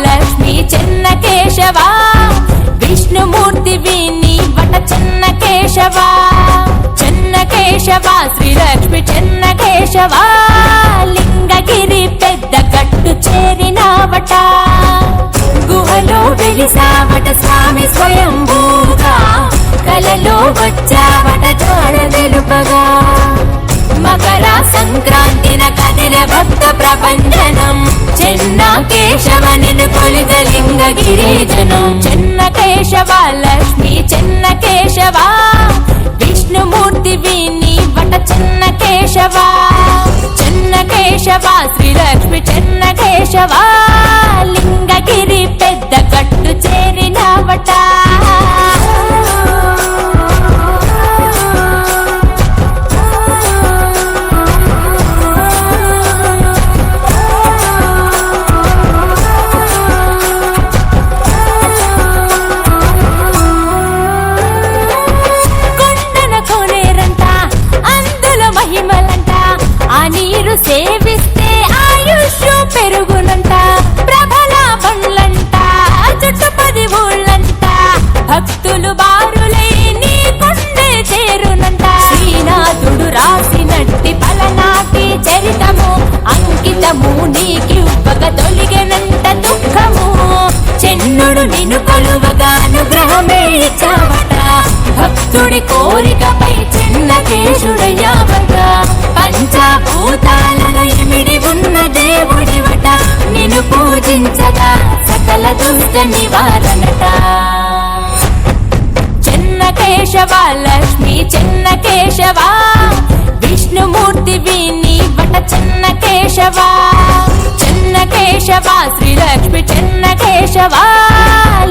లక్ష్మీ చిన్న కేశవ విష్ణుమూర్తి విని వట చిన్న కేశవ చిన్న కేశవ శ్రీ లక్ష్మి చిన్న కేశవ లింగగిరి పెద్ద గట్టు చేరినావట గుహలో వెలిసావట స్వామి స్వయంభూగా కలలో వచ్చావట జాడ తెలుపగా మకర సంక్రాంతిన కదిన భక్త ప్రపంచనం చిన్న కేశవనిను కొలిద లింగగిరిజనం చిన్న కేశవ లక్ష్మి చిన్న కేశవ విష్ణుమూర్తి విని వట చిన్న కేశవ చిన్న కేశవ శ్రీ లక్ష్మి చిన్న కేశవ లింగగిరి పెద్ద గట్టు చేరినవట సేవిస్తే ఆయుష్ పెరుగునంట ప్రభల బండ్లంట చుట్టుపది ఊళ్ళంట భక్తులు బారులై నీ కొండే చేరునంట శ్రీనాథుడు రాసినట్టి పలనాటి చరితము అంకితము నీకివ్వక తొలిగెనంట దుఃఖము చెన్నుడు నిన్ను కొలువగా అనుగ్రహమే ఇచ్చావట భక్తుడి కోరికపై చిన్న కేశుడయ్యావగా పంచభూతాలలో ఇమిడి ఉన్న దేవుడివట నిన్ను పూజించగా సకల దుష్ట నివారణట చిన్న కేశవ లక్ష్మి చిన్న కేశవ విష్ణుమూర్తి విని వట చిన్న కేశవ చిన్న కేశవ శ్రీ లక్ష్మి చిన్న కేశవ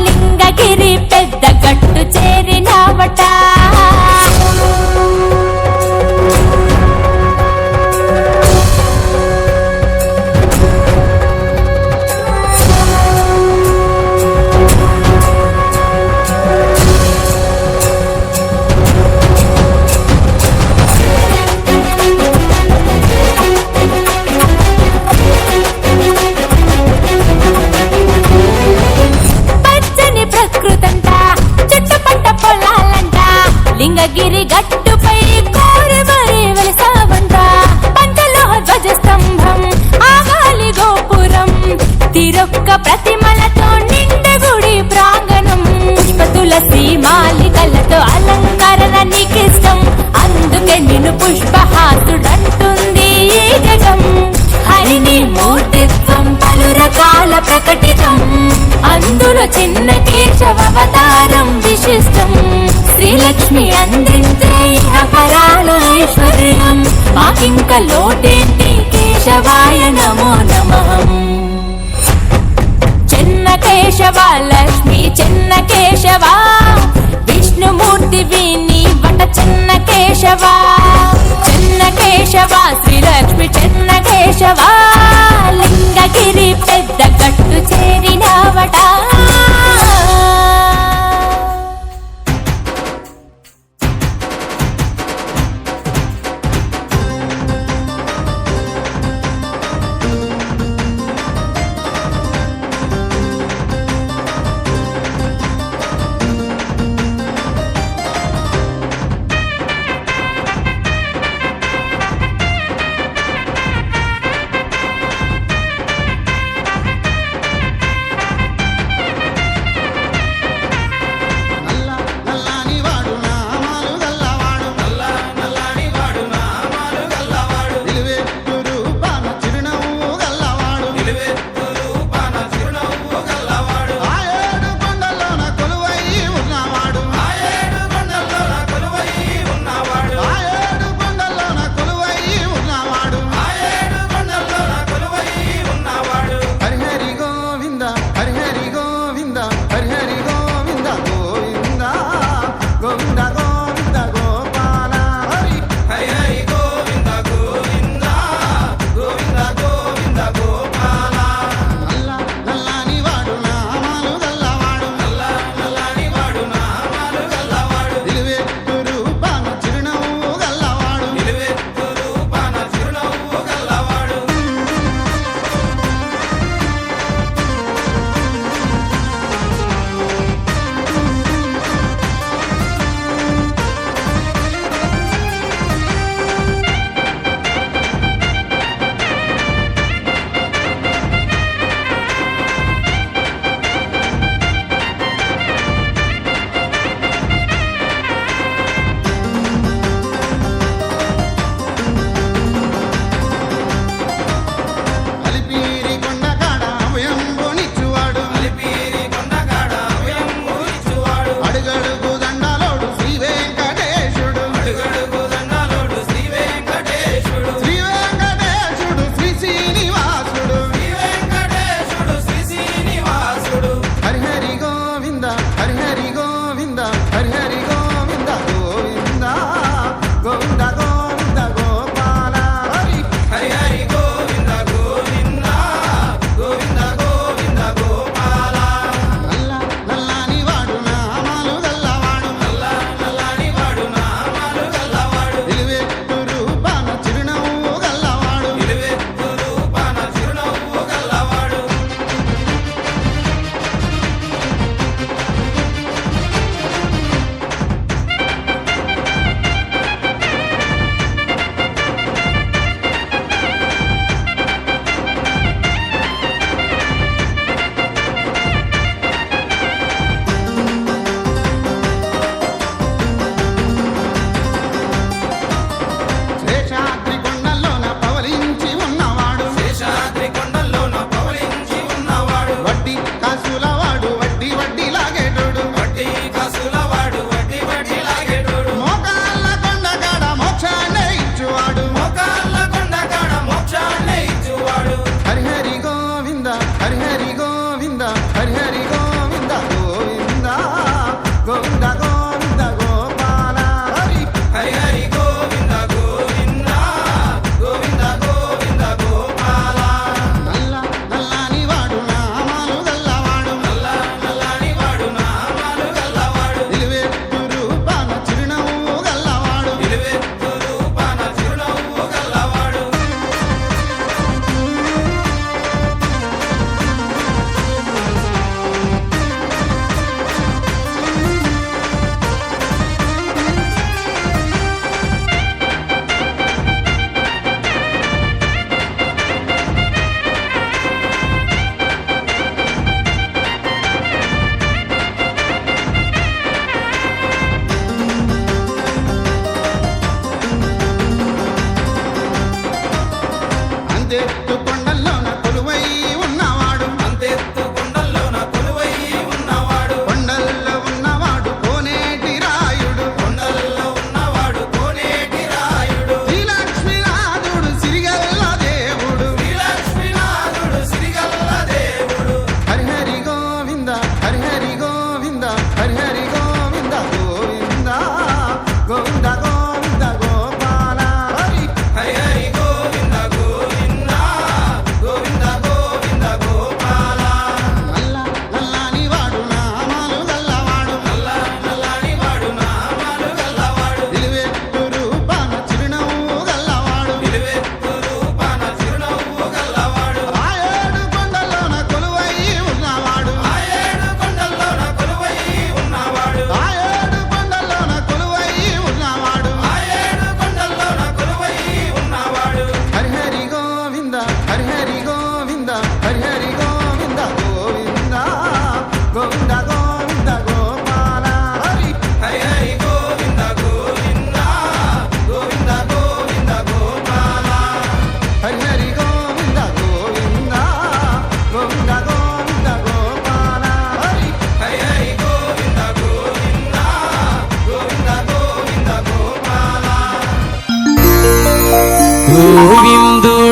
లింగగిరి పెద్ద గట్టు చేరినవట చిన్న కేశవతారం విశిష్టం. శ్రీలక్ష్మి అందించే ఇహపరాల ఐశ్వర్యం, మాకింక లోటేంటి కేశవాయ నమో నమః. చిన్న కేశవ లక్ష్మి చిన్న కేశవ, విష్ణుమూర్తి విని వట చిన్న కేశవ. చిన్న కేశవ శ్రీలక్ష్మి చిన్న కేశవ, లింగగిరి పెద్ద గట్టు చేరినవట.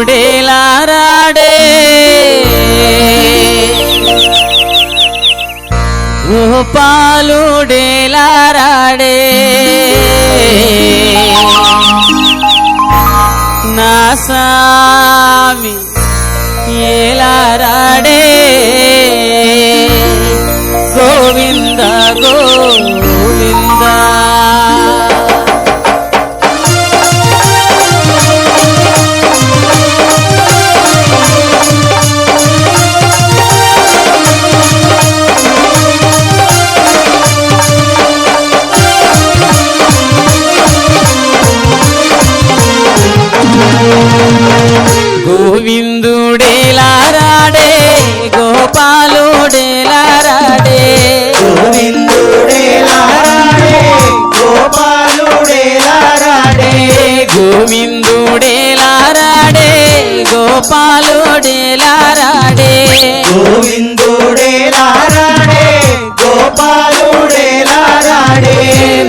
గోవిందుడేలారాడే గోపాలుడేలారాడే నా సామి ఏలారాడే గోవింద గోవింద గోవిందుడేలారాడే గోపాలుడేలారాడే గోవిందుడేలారాడే గోపాలుడేలారాడే గోవిందుడేలారాడే గోపాలుడేలారాడే గోవిందుడేలారాడే గోపాలుడేలారాడే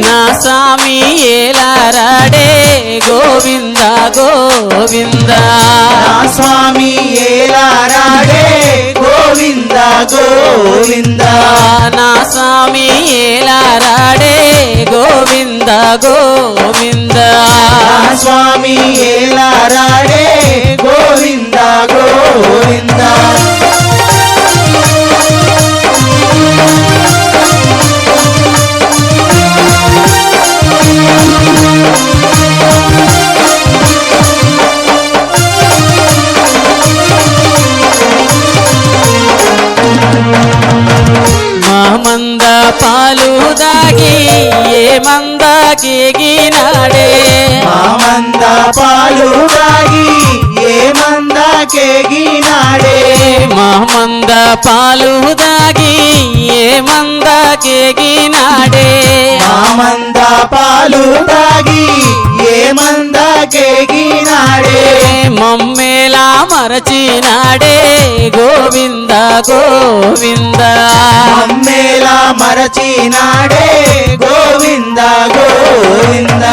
నా స్వామి ఏలారాడే గోవింద గోవింద నా స్వామి ఏలారాడే గోవింద గోవింద నా స్వామి ఏలారాడే గోవింద గోవింద నా స్వామి ఏలారాడే గోవింద గోవింద మంద పాలు దాగి ఏ మంద కేగినాడే మంద పాలు దాగి ఏ మంద కేగినాడే మంద పాలు దాగి ఏ మంద కేగినాడే మంద పాలు దాగి ఏ మంద కేగినాడే మమ్మేలా మరచినాడే గోవింద గోవింద అమ్మేలా మరచినాడే గోవింద గోవింద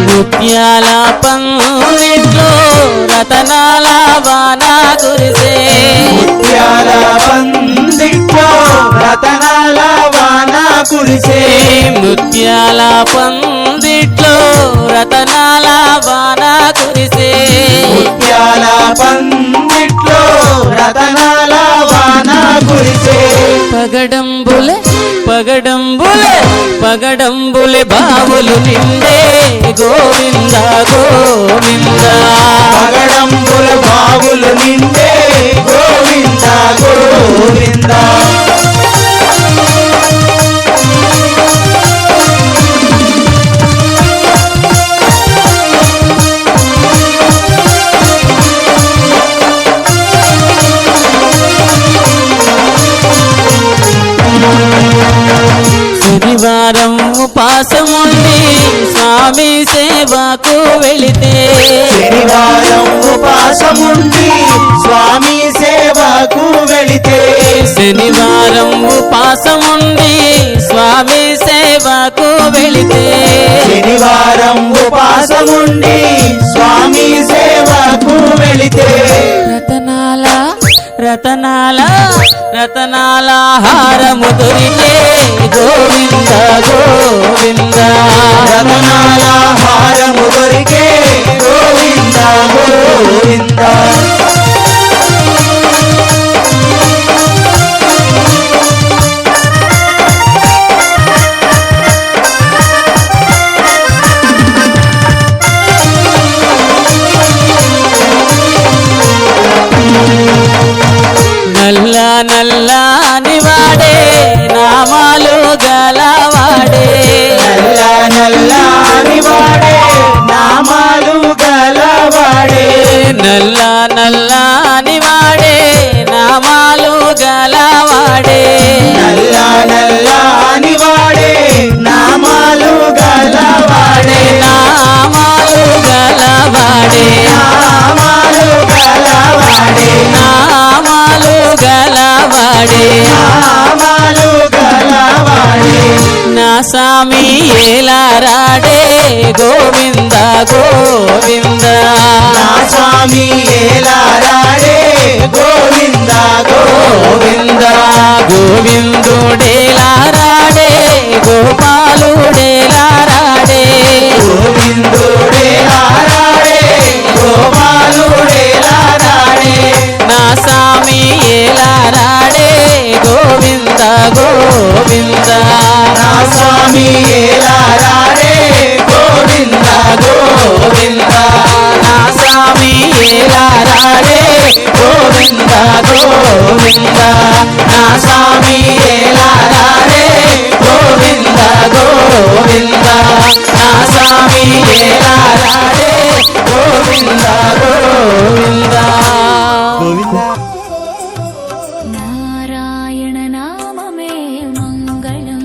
ముత్యాల పందిట్లో రతనాల వాన కురిసే ముత్యాల పందిట్లో రతనాల వాన కురిసే ముత్యాల పందిట్లో రతనాల వాన కురిసే ముత్యాల పందిట్లో రతనాల వాన కురిసే పగడంబులే పగడంబులే పగడంబులే బావులు నిండే గోవింద గోవింద పగడంబుల బావులు నిండే గోవింద గోవింద శనివారం ఉపాసముండి స్వామి సేవకు వెళితే శనివారం ఉపాసముండి స్వామి సేవకు వెళితే శనివారం ఉపాసముండి స్వామి సేవకు వెళితే శనివారం ఉపాసముండి స్వామి సేవకు వెళితే రతనాల రతనాల రతనాల హారము దొరికే గోవింద గోవింద రతనాల హారము దొరికే గోవింద గోవింద నల్ల నల్లని వాడే నామాలు గలవాడే నల్ల నల్లని వాడే నామాలు గలవాడే నల్ల నల్లని వాడే నామాలు గలవాడే నల్ల నల్లని వాడే నామాలు గలవాడే నామ గలవాడే నామాలు గలవాడే నామాలు గలవాడే నామాలు గలవాడే నా స్వామి ఏలారాడే గోవింద గోవింద నా స్వామి ఏలారాడే గోవింద గోవింద గోవిందుడేలారాడే గోపాలుడేలారాడే గోవిందుడేలారాడే గోపాలుడేలారాడే నా స్వామి ఏలారాడే గోవింద గోవింద నా స్వామి ఏలారాడే గోవింద గోవింద నా స్వామి ఏలారాడే గోవింద గోవింద నా స్వామి ఏలారాడే గోవింద గోవింద నా స్వామి ఏలారాడే గోవింద గోవింద గోవింద నారాయణ నామమే మంగళం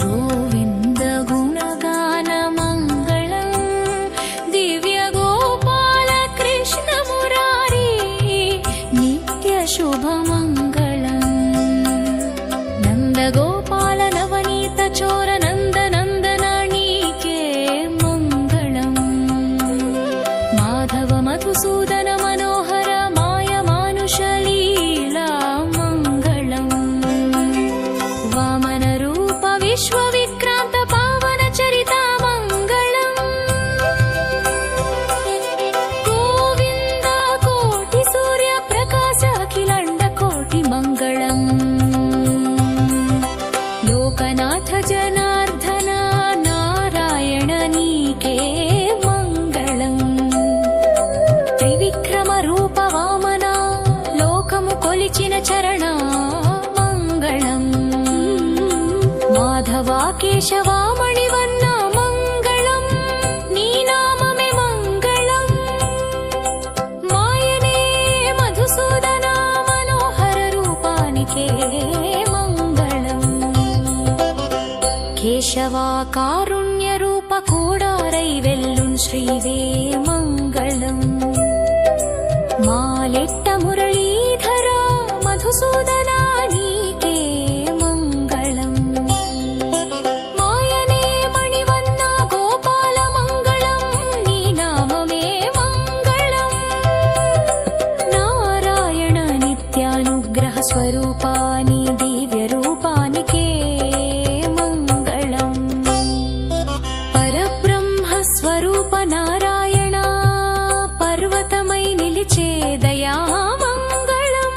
గోవింద గుణగాన మంగళం దివ్య గోపాల కృష్ణ మురారి నిత్య శుభ మంగళం నంద గోపాల నవనీత చోర నంద నందనాణీకే మంగళం మాధవ మధుసూదన మనోహర మాయ మానుష లీలా మంగళం వామన రూప విశ్వ విక్రాంత పావన చరిత మంగళం గోవింద కోటి సూర్య ప్రకాశ అఖిలండ కోటి మంగళం లోకనాథ జనార్దన నారాయణ నీకే మంగళం త్రివిక్రమ రూప వామన లోకము కొలిచిన చరణ మంగళం మాధవ కేశవామణివన్న మంగళం నీ నామమే మంగళం మాయనే మధుసూదన మనోహర రూపానికే మంగళం కేశవా కారుణ్య రూప కూడారై వెల్లుం శ్రీవే మంగళం మాలెట్ట మురళీధర మధుసూదన నీకే మంగళం మాయనే మణివన్న గోపాల మంగళం నీ నామమే మంగళం నారాయణ నిత్యానుగ్రహ స్వరూపాని దివ్య రూపానికే మంగళం పరబ్రహ్మ స్వరూప నారాయణ పర్వతమై నిలిచే దయా మంగళం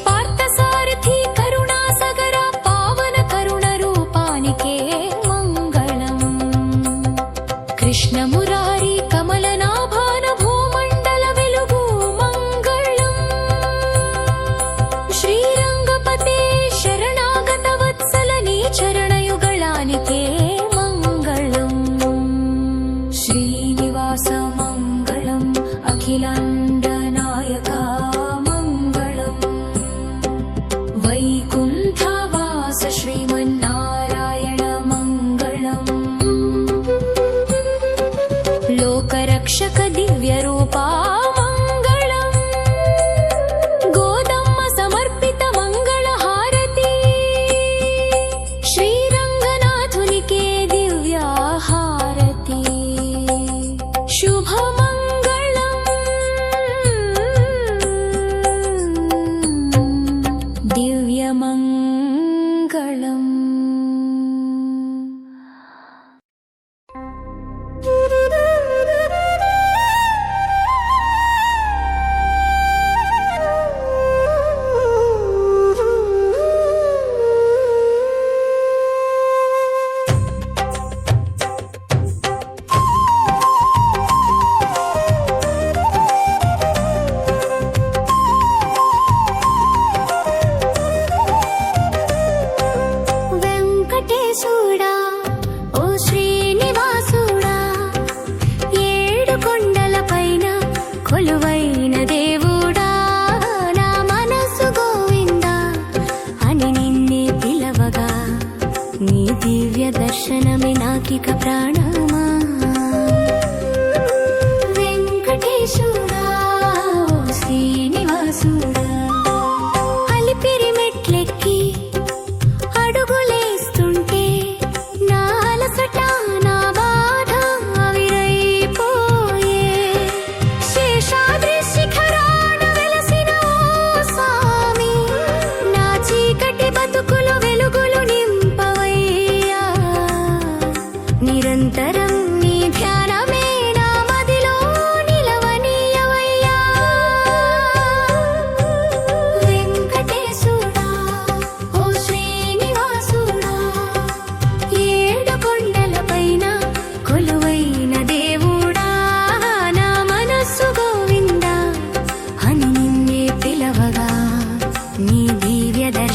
పార్థసారథి కరుణాసగర పావన కరుణ రూపానికే మంగళం కృష్ణ మురారి కమలనాభాన భూమండల వెలుగు మంగళం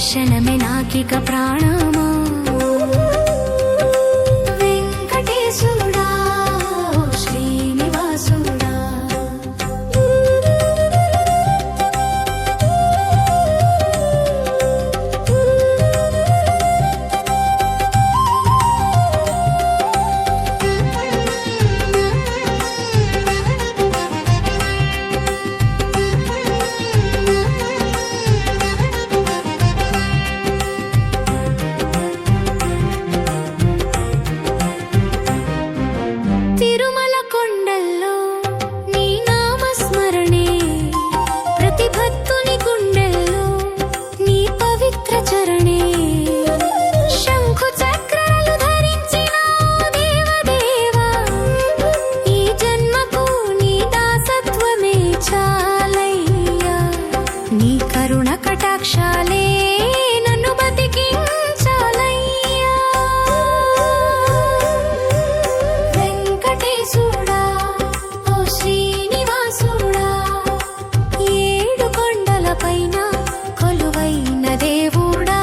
దర్శనమే నాకిక ప్రాణమా వెంకటేశుడా శ్రీనివాసుడా తిరుమల కొండల్లో నీ నామస్మరణే ప్రతి భక్తుని గుండెల్లో నీ పవిత్ర చరణే శంఖు చక్రాలు ధరించిన దేవదేవా ఈ జన్మకు నీ దాసత్వమే చాలయ్యా నీ కరుణ కటాక్షాలే నన్ను బతికించాలయ్యా వెంకటేశుడా ఓ శ్రీనివాసుడా ఏడు కొండలపైన కొలువైన దేవుడా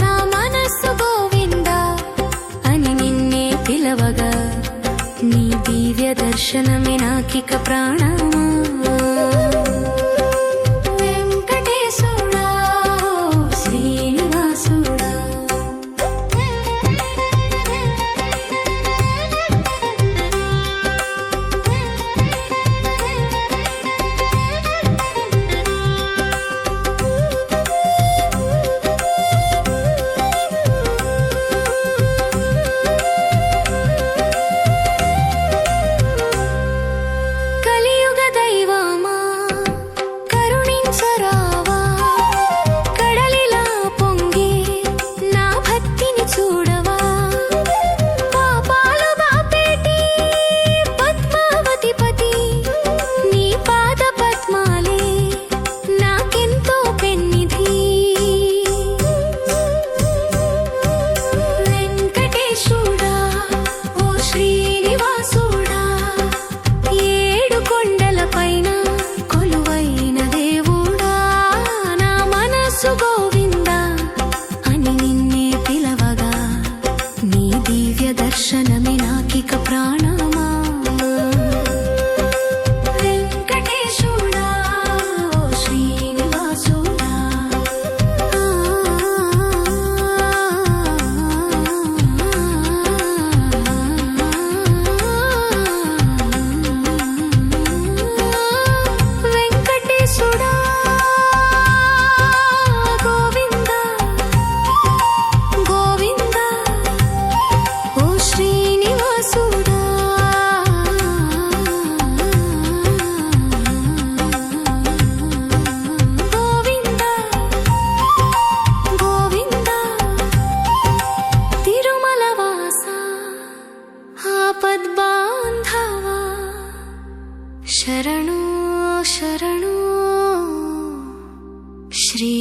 నా మనస్సు గోవిందా అని నిన్నే పిలవగా నీ దివ్య దర్శనమే నాకిక ప్రాణమా వెంకటేశుడా శ్రీనివాసుడా కలియుగ దైవమా కరుణించరావా కడలిలా పొంగి నా భక్తిని చూడవా పాపాలు బాపేటి పద్మావతిపతి నీ పాద పద్మాలే నాకెంతో పెన్నిధి వెంకటేశుడా ఓ శ్రీనివాసుడా ఏడు కొండలపైన కొలువైన దేవుడా నా మనస్సు గోవిందా అని నిన్నే పిలవగా నీ దివ్య దర్శనమే నాకిక ప్రాణమా వెంకటేశుడా ఓ శ్రీనివాసుడా వెంకటేశుడా గోవిందా గోవిందా ఓ శ్రీనివాసుడా గోవిందా గోవిందా తిరుమల వాస ఆపద్బాంధవా శరణు శరణు శ్రీ